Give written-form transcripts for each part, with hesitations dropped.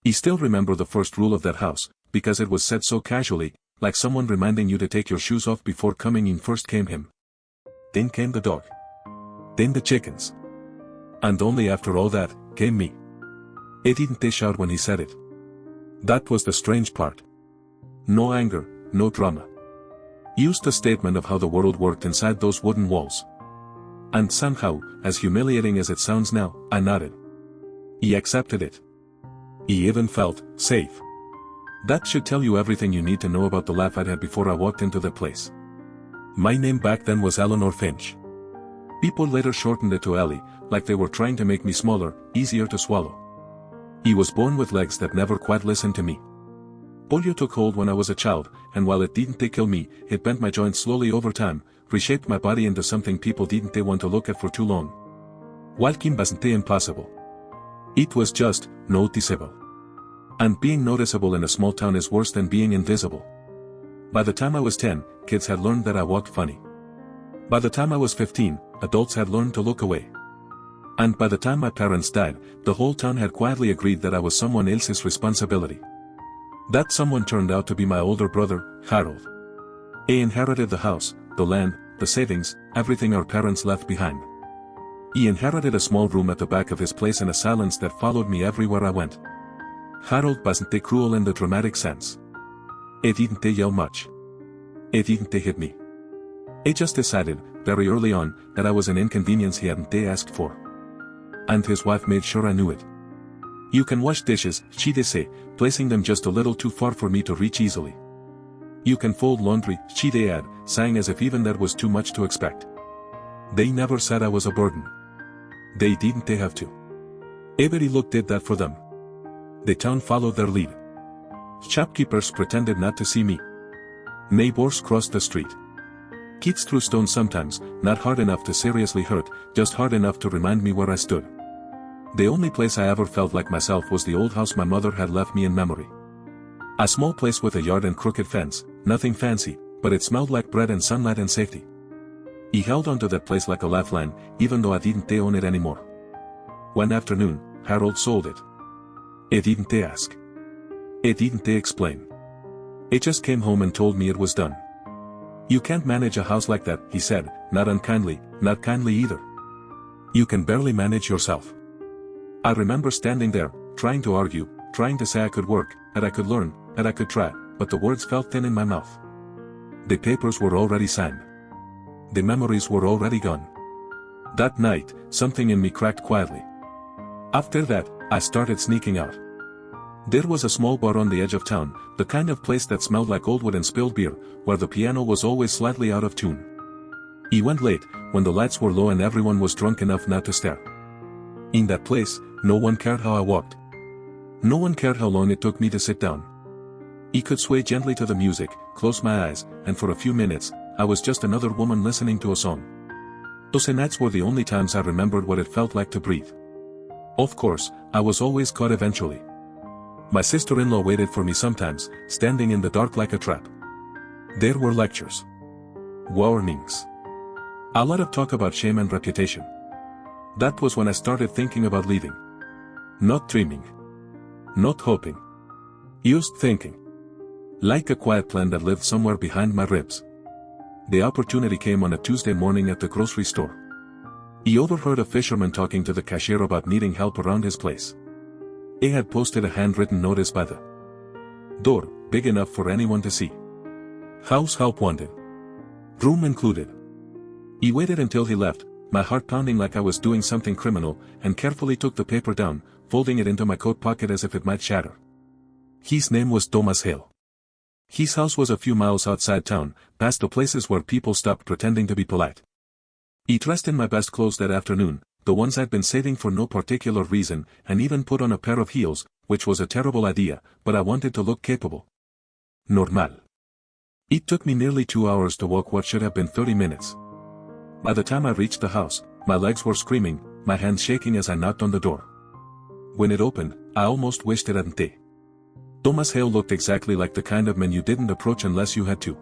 I still remember the first rule of that house, because it was said so casually, like someone reminding you to take your shoes off before coming in. First came him. Then came the dog. Then the chickens. And only after all that, came me. He didn't shout when he said it. That was the strange part. No anger, no drama. Used a statement of how the world worked inside those wooden walls. And somehow, as humiliating as it sounds now, I nodded. He accepted it. He even felt safe. That should tell you everything you need to know about the laugh I'd had before I walked into the place. My name back then was Eleanor Finch. People later shortened it to Ellie, like they were trying to make me smaller, easier to swallow. He was born with legs that never quite listened to me. Polio took hold when I was a child, and while it didn't kill me, it bent my joints slowly over time, reshaped my body into something people didn't want to look at for too long. Walking wasn't impossible. It was just noticeable. And being noticeable in a small town is worse than being invisible. By the time I was 10, kids had learned that I walked funny. By the time I was 15, adults had learned to look away. And by the time my parents died, the whole town had quietly agreed that I was someone else's responsibility. That someone turned out to be my older brother, Harold. He inherited the house, the land, the savings, everything our parents left behind. He inherited a small room at the back of his place and a silence that followed me everywhere I went. Harold wasn't cruel in the dramatic sense. He didn't yell much. He didn't hit me. He just decided, very early on, that I was an inconvenience he hadn't asked for. And his wife made sure I knew it. You can wash dishes, she'd say, placing them just a little too far for me to reach easily. You can fold laundry, she'd add, sighing as if even that was too much to expect. They never said I was a burden. They didn't have to. Every look did that for them. The town followed their lead. Shopkeepers pretended not to see me. Neighbors crossed the street. Kids threw stones sometimes, not hard enough to seriously hurt, just hard enough to remind me where I stood. The only place I ever felt like myself was the old house my mother had left me in memory. A small place with a yard and crooked fence, nothing fancy, but it smelled like bread and sunlight and safety. He held onto that place like a lifeline, even though I didn't own it anymore. One afternoon, Harold sold it. He didn't ask. He didn't explain. He just came home and told me it was done. You can't manage a house like that, he said, not unkindly, not kindly either. You can barely manage yourself. I remember standing there, trying to argue, trying to say I could work, that I could learn, that I could try, but the words felt thin in my mouth. The papers were already signed. The memories were already gone. That night, something in me cracked quietly. After that, I started sneaking out. There was a small bar on the edge of town, the kind of place that smelled like old wood and spilled beer, where the piano was always slightly out of tune. He went late, when the lights were low and everyone was drunk enough not to stare. In that place, no one cared how I walked. No one cared how long it took me to sit down. He could sway gently to the music, close my eyes, and for a few minutes, I was just another woman listening to a song. Those nights were the only times I remembered what it felt like to breathe. Of course, I was always caught eventually. My sister-in-law waited for me sometimes, standing in the dark like a trap. There were lectures. Warnings. A lot of talk about shame and reputation. That was when I started thinking about leaving. Not dreaming. Not hoping. Just thinking. Like a quiet plan that lived somewhere behind my ribs. The opportunity came on a Tuesday morning at the grocery store. He overheard a fisherman talking to the cashier about needing help around his place. He had posted a handwritten notice by the door, big enough for anyone to see. House help wanted. Room included. He waited until he left, my heart pounding like I was doing something criminal, and carefully took the paper down, folding it into my coat pocket as if it might shatter. His name was Thomas Hale. His house was a few miles outside town, past the places where people stopped pretending to be polite. He dressed in my best clothes that afternoon, the ones I'd been saving for no particular reason, and even put on a pair of heels, which was a terrible idea, but I wanted to look capable. Normal. It took me nearly 2 hours to walk what should have been 30 minutes. By the time I reached the house, my legs were screaming, my hands shaking as I knocked on the door. When it opened, I almost wished it hadn't. Thomas Hale looked exactly like the kind of man you didn't approach unless you had to.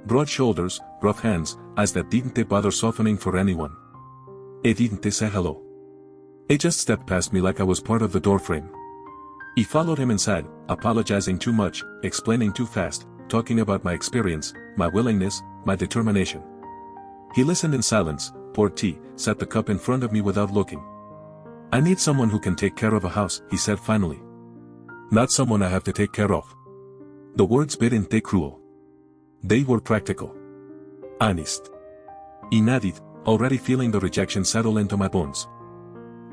Broad shoulders, rough hands, eyes that didn't bother softening for anyone. He didn't say hello. He just stepped past me like I was part of the doorframe. He followed him inside, apologizing too much, explaining too fast, talking about my experience, my willingness, my determination. He listened in silence, poured tea, set the cup in front of me without looking. "I need someone who can take care of a house," he said finally. "Not someone I have to take care of." The words didn't take cruel. They were practical. Honest. He nodded, already feeling the rejection settle into my bones.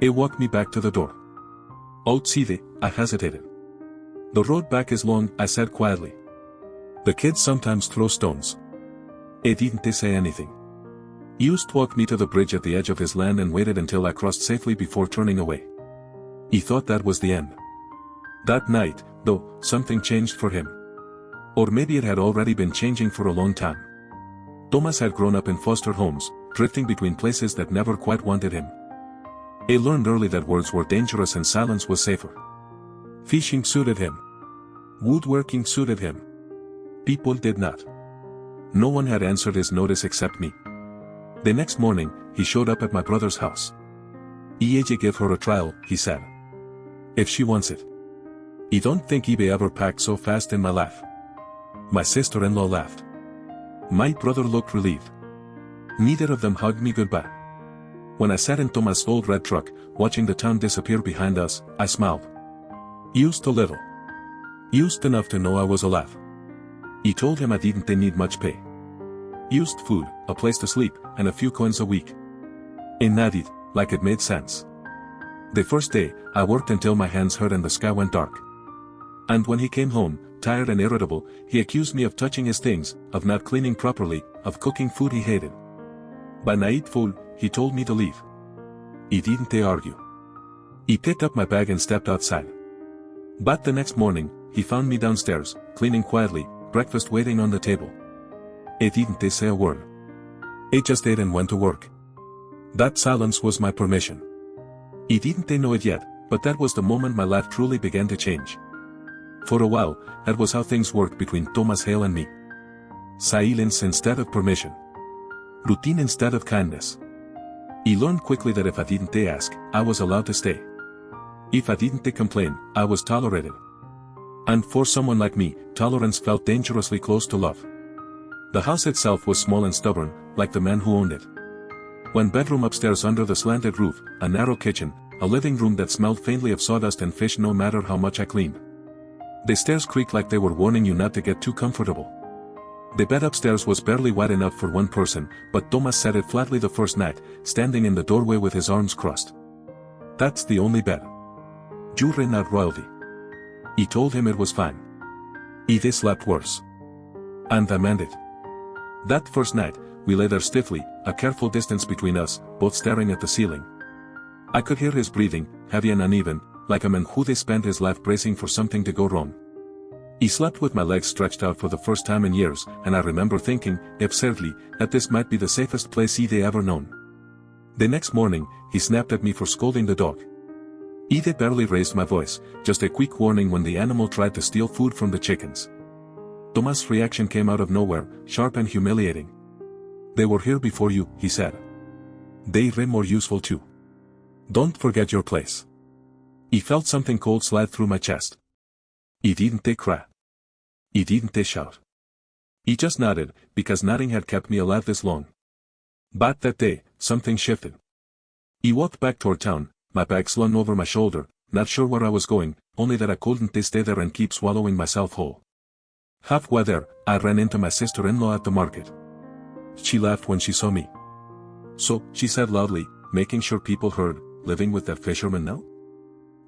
He walked me back to the door. "Outside," I hesitated. "The road back is long," I said quietly. "The kids sometimes throw stones." He didn't say anything. He used to walk me to the bridge at the edge of his land and waited until I crossed safely before turning away. He thought that was the end. That night, though, something changed for him. Or maybe it had already been changing for a long time. Thomas had grown up in foster homes, drifting between places that never quite wanted him. He learned early that words were dangerous and silence was safer. Fishing suited him. Woodworking suited him. People did not. No one had answered his notice except me. The next morning, he showed up at my brother's house. "Ije give her a trial," he said. "If she wants it." "I don't think Ibe ever packed so fast," in my laugh. My sister-in-law laughed. My brother looked relieved. Neither of them hugged me goodbye. When I sat in Thomas' old red truck, watching the town disappear behind us, I smiled. Used a little. Used enough to know I was alive. He told him I didn't need much pay. Used food, a place to sleep, and a few coins a week. He nodded, like it made sense. The first day, I worked until my hands hurt and the sky went dark. And when he came home, tired and irritable, he accused me of touching his things, of not cleaning properly, of cooking food he hated. By nightfall, he told me to leave. He didn't argue. He picked up my bag and stepped outside. But the next morning, he found me downstairs, cleaning quietly, breakfast waiting on the table. He didn't say a word. He just ate and went to work. That silence was my permission. He didn't know it yet, but that was the moment my life truly began to change. For a while, that was how things worked between Thomas Hale and me. Silence instead of permission. Routine instead of kindness. He learned quickly that if I didn't ask, I was allowed to stay. If I didn't complain, I was tolerated. And for someone like me, tolerance felt dangerously close to love. The house itself was small and stubborn, like the man who owned it. One bedroom upstairs under the slanted roof, a narrow kitchen, a living room that smelled faintly of sawdust and fish no matter how much I cleaned. The stairs creaked like they were warning you not to get too comfortable. The bed upstairs was barely wide enough for one person, but Thomas said it flatly the first night, standing in the doorway with his arms crossed. "That's the only bed. Jure not royalty." He told him it was fine. He slept worse. And I meant it. That first night, we lay there stiffly, a careful distance between us, both staring at the ceiling. I could hear his breathing, heavy and uneven, like a man who spent his life bracing for something to go wrong. He slept with my legs stretched out for the first time in years, and I remember thinking, absurdly, that this might be the safest place he'd ever known. The next morning, he snapped at me for scolding the dog. Ide barely raised my voice, just a quick warning when the animal tried to steal food from the chickens. Thomas' reaction came out of nowhere, sharp and humiliating. "They were here before you," he said. "They were more useful too. Don't forget your place." He felt something cold slide through my chest. He didn't cry. He didn't shout. He just nodded, because nodding had kept me alive this long. But that day, something shifted. He walked back toward town, my bag slung over my shoulder, not sure where I was going, only that I couldn't stay there and keep swallowing myself whole. Halfway there, I ran into my sister-in-law at the market. She laughed when she saw me. "So," she said loudly, making sure people heard, "living with that fisherman now?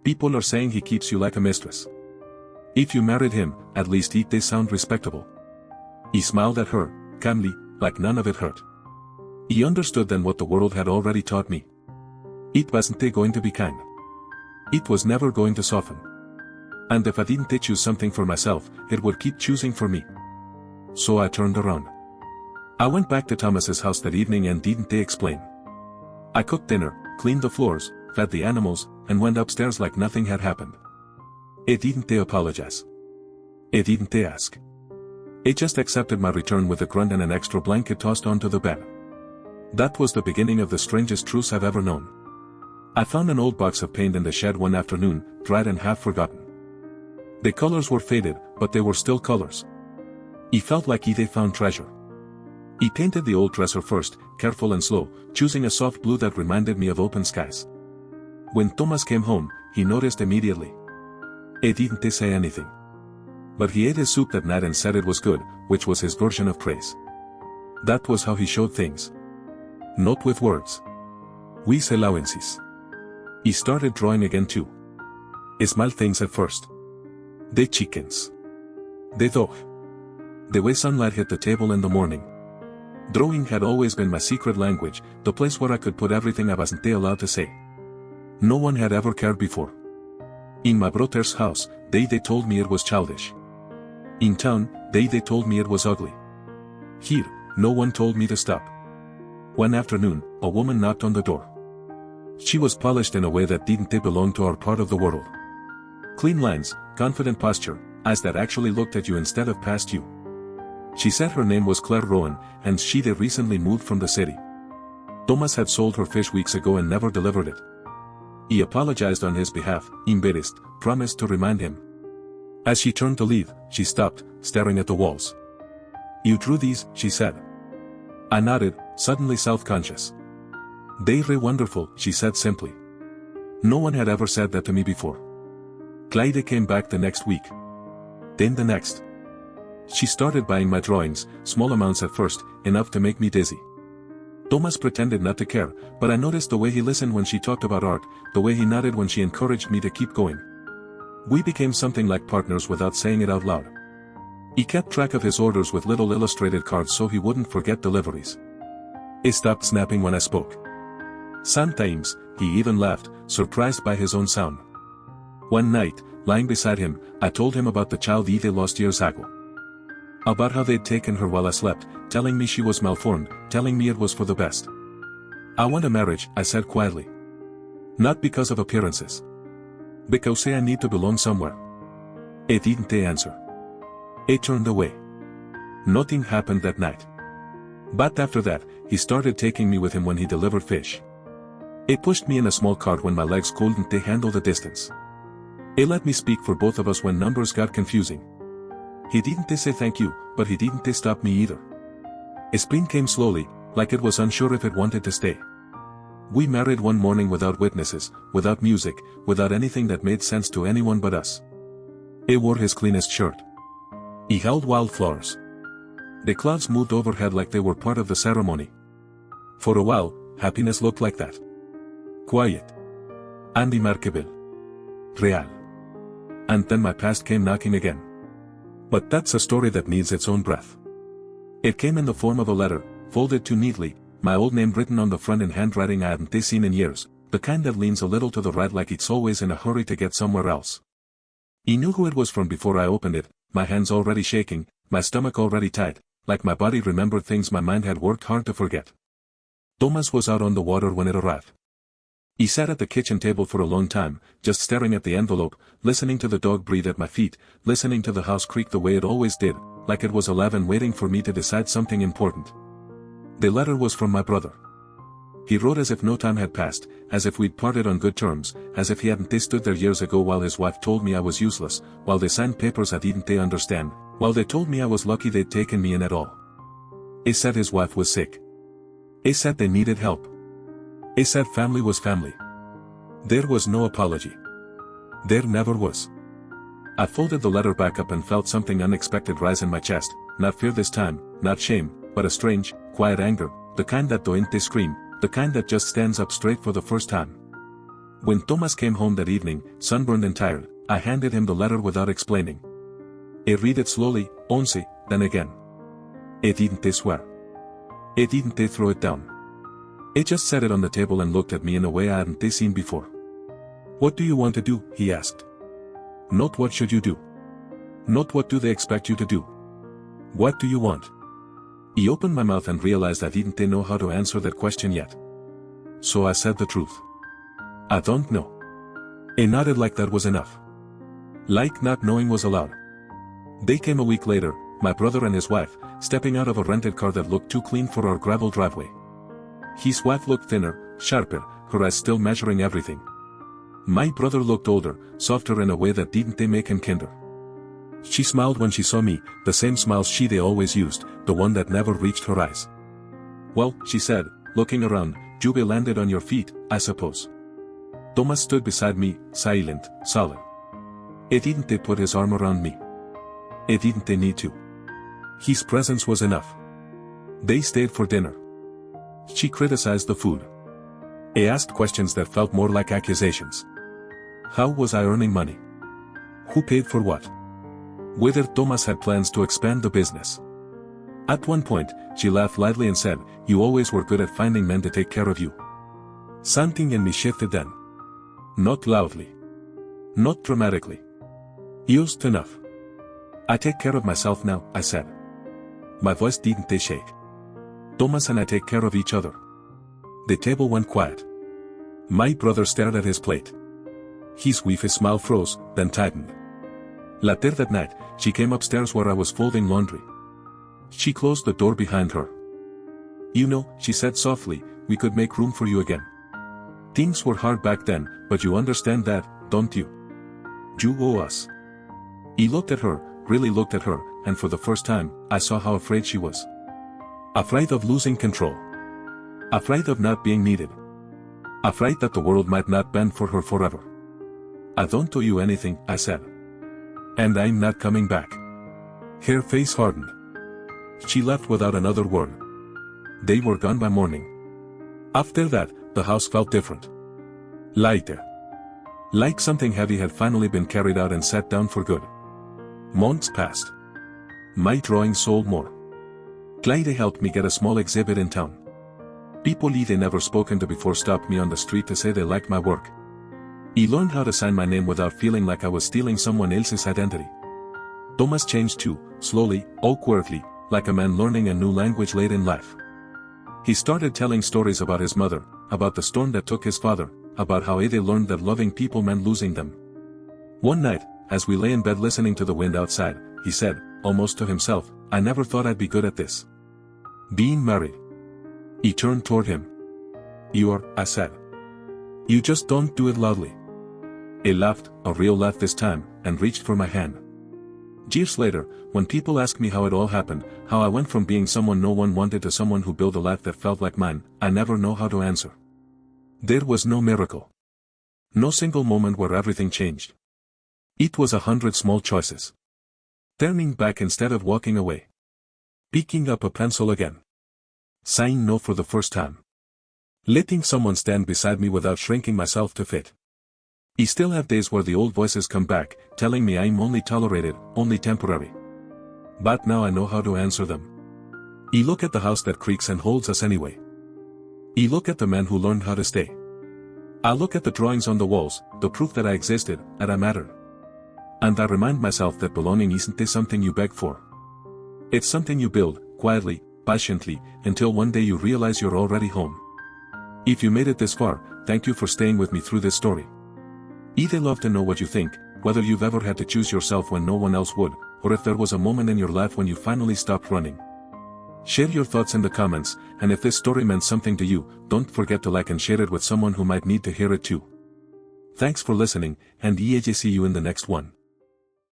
People are saying he keeps you like a mistress. If you married him, at least he'd sound respectable." He smiled at her, calmly, like none of it hurt. He understood then what the world had already taught me. It wasn't going to be kind. It was never going to soften. And if I didn't choose something for myself, it would keep choosing for me. So I turned around. I went back to Thomas's house that evening and didn't explain. I cooked dinner, cleaned the floors, fed the animals, and went upstairs like nothing had happened. He didn't apologize. He didn't ask. He just accepted my return with a grunt and an extra blanket tossed onto the bed. That was the beginning of the strangest truce I've ever known. I found an old box of paint in the shed one afternoon, dried and half forgotten. The colors were faded, but they were still colors. He felt like he'd found treasure. He painted the old dresser first, careful and slow, choosing a soft blue that reminded me of open skies. When Thomas came home, he noticed immediately. He didn't say anything. But he ate his soup that night and said it was good, which was his version of praise. That was how he showed things. Not with words. With allowances. He started drawing again too. Small things at first. The chickens. The dog. The way sunlight hit the table in the morning. Drawing had always been my secret language, the place where I could put everything I wasn't allowed to say. No one had ever cared before. In my brother's house, they told me it was childish. In town, they told me it was ugly. Here, no one told me to stop. One afternoon, a woman knocked on the door. She was polished in a way that didn't belong to our part of the world. Clean lines, confident posture, eyes that actually looked at you instead of past you. She said her name was Claire Rowan, and she'd recently moved from the city. Thomas had sold her fish weeks ago and never delivered it. He apologized on his behalf, embarrassed, promised to remind him. As she turned to leave, she stopped, staring at the walls. "You drew these," she said. I nodded, suddenly self-conscious. "They're wonderful," she said simply. No one had ever said that to me before. Clyde came back the next week. Then the next. She started buying my drawings, small amounts at first, enough to make me dizzy. Thomas pretended not to care, but I noticed the way he listened when she talked about art, the way he nodded when she encouraged me to keep going. We became something like partners without saying it out loud. He kept track of his orders with little illustrated cards so he wouldn't forget deliveries. He stopped snapping when I spoke. Sometimes, he even laughed, surprised by his own sound. One night, lying beside him, I told him about the child Eve lost years ago. About how they'd taken her while I slept, telling me she was malformed, telling me it was for the best. "I want a marriage," I said quietly. "Not because of appearances. Because I need to belong somewhere." He didn't answer. He turned away. Nothing happened that night. But after that, he started taking me with him when he delivered fish. He pushed me in a small cart when my legs couldn't handle the distance. He let me speak for both of us when numbers got confusing. He didn't say thank you, but he didn't stop me either. His spleen came slowly, like it was unsure if it wanted to stay. We married one morning without witnesses, without music, without anything that made sense to anyone but us. He wore his cleanest shirt. He held wildflowers. The clouds moved overhead like they were part of the ceremony. For a while, happiness looked like that. Quiet. Unremarkable. Real. And then my past came knocking again. But that's a story that needs its own breath. It came in the form of a letter, folded too neatly, my old name written on the front in handwriting I hadn't seen in years, the kind that leans a little to the right like it's always in a hurry to get somewhere else. He knew who it was from before I opened it, my hands already shaking, my stomach already tight, like my body remembered things my mind had worked hard to forget. Thomas was out on the water when it arrived. He sat at the kitchen table for a long time, just staring at the envelope, listening to the dog breathe at my feet, listening to the house creak the way it always did, like it was alive and waiting for me to decide something important. The letter was from my brother. He wrote as if no time had passed, as if we'd parted on good terms, as if he hadn't stood there years ago while his wife told me I was useless, while they signed papers I didn't understand, while they told me I was lucky they'd taken me in at all. He said his wife was sick. He said they needed help. He said family was family. There was no apology. There never was. I folded the letter back up and felt something unexpected rise in my chest, not fear this time, not shame, but a strange, quiet anger, the kind that don't scream, the kind that just stands up straight for the first time. When Thomas came home that evening, sunburned and tired, I handed him the letter without explaining. He read it slowly, once, then again. He didn't swear. He didn't throw it down. He just set it on the table and looked at me in a way I hadn't seen before. "What do you want to do?" he asked. Not what should you do. Not what do they expect you to do. What do you want? He opened my mouth and realized I didn't know how to answer that question yet. So I said the truth. "I don't know." He nodded like that was enough. Like not knowing was allowed. They came a week later, my brother and his wife, stepping out of a rented car that looked too clean for our gravel driveway. His wife looked thinner, sharper, her eyes still measuring everything. My brother looked older, softer in a way that didn't make him kinder. She smiled when she saw me, the same smile they always used, the one that never reached her eyes. Well, she said, looking around, you've landed on your feet, I suppose. Thomas stood beside me, silent, solid. Didn't they put his arm around me? Didn't they need to? His presence was enough. They stayed for dinner. She criticized the food. I asked questions that felt more like accusations. How was I earning money? Who paid for what? Whether Thomas had plans to expand the business. At one point, she laughed lightly and said, you always were good at finding men to take care of you. Something in me shifted then. Not loudly. Not dramatically. Just enough. I take care of myself now, I said. My voice didn't shake. Thomas and I take care of each other. The table went quiet. My brother stared at his plate. His wife's smile froze, then tightened. Later that night, she came upstairs where I was folding laundry. She closed the door behind her. You know, she said softly, we could make room for you again. Things were hard back then, but you understand that, don't you? You owe us. He looked at her, really looked at her, and for the first time, I saw how afraid she was. Afraid of losing control. Afraid of not being needed. Afraid that the world might not bend for her forever. I don't owe you anything, I said. And I'm not coming back. Her face hardened. She left without another word. They were gone by morning. After that, the house felt different. Lighter. Like something heavy had finally been carried out and set down for good. Months passed. My drawing sold more. Clyde helped me get a small exhibit in town. People they never spoken to before stopped me on the street to say they liked my work. He learned how to sign my name without feeling like I was stealing someone else's identity. Thomas changed too, slowly, awkwardly, like a man learning a new language late in life. He started telling stories about his mother, about the storm that took his father, about how they learned that loving people meant losing them. One night, as we lay in bed listening to the wind outside, he said, almost to himself, I never thought I'd be good at this. Being married. He turned toward him. You are, I said. You just don't do it loudly. He laughed, a real laugh this time, and reached for my hand. Years later, when people ask me how it all happened, how I went from being someone no one wanted to someone who built a life that felt like mine, I never know how to answer. There was no miracle. No single moment where everything changed. It was 100 small choices. Turning back instead of walking away. Picking up a pencil again. Saying no for the first time. Letting someone stand beside me without shrinking myself to fit. I still have days where the old voices come back, telling me I'm only tolerated, only temporary. But now I know how to answer them. I look at the house that creaks and holds us anyway. I look at the man who learned how to stay. I look at the drawings on the walls, the proof that I existed, and I mattered. And I remind myself that belonging isn't something you beg for. It's something you build, quietly, patiently, until one day you realize you're already home. If you made it this far, thank you for staying with me through this story. I'd love to know what you think, whether you've ever had to choose yourself when no one else would, or if there was a moment in your life when you finally stopped running. Share your thoughts in the comments, and if this story meant something to you, don't forget to like and share it with someone who might need to hear it too. Thanks for listening, and see you in the next one.